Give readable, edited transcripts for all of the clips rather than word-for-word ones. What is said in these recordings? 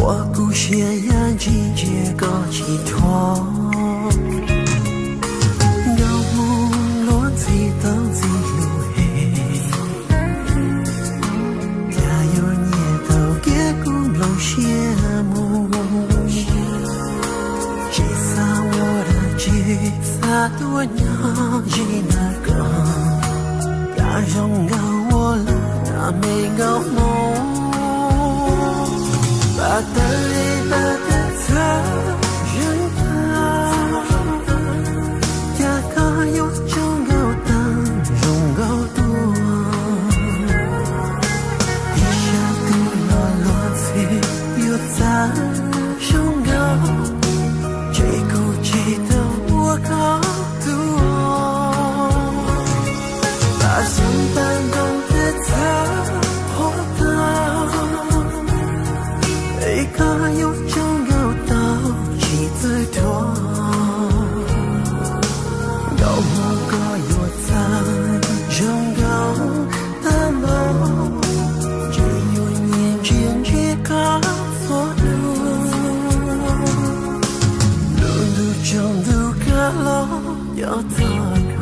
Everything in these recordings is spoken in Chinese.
我故事眼睛结构寄托，有梦落地等自路黑，加油你都给古老羡慕，吉萨我的吉萨多娘吉那个，大容高我了那没高梦。把的里把的他人啊，呀个有种高当容高多，一下地落落地有在容高，这股记得我高度，把心搬动的他。一个有种有道几最多，有某个有在种高的梦，只有年间这个错路，路中路个路有多高。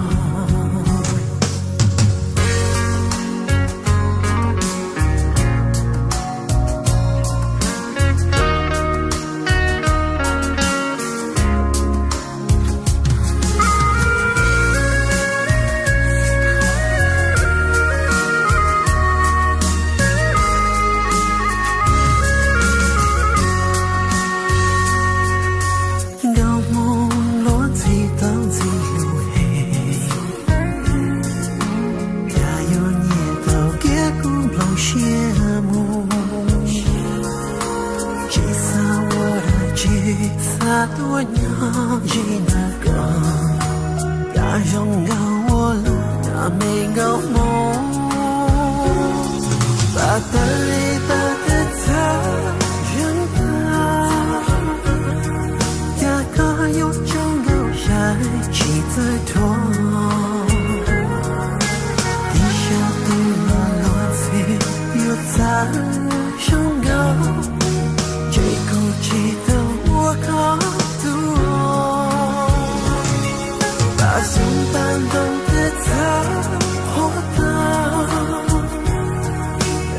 多娘吉那个，大容高我了那没高梦，把的里把的他人啊，呀个有种有晒起最多，一下地落落地有在容高，这股记得我高。把心搬动的他活到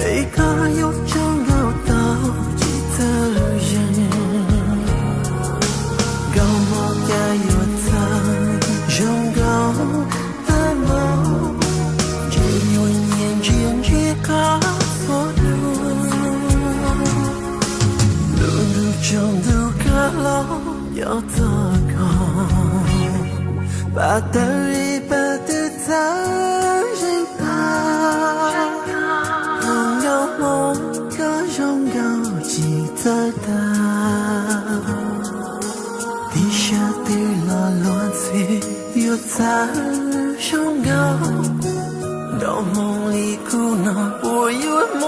一个有种有道理的人，高莫该有他容高的梦，只有年间这个错路，路中路个路有多高。把的里把的他人啊，朋友梦个容高记得的，地下地落落地有在容高，到梦里苦恼我有梦。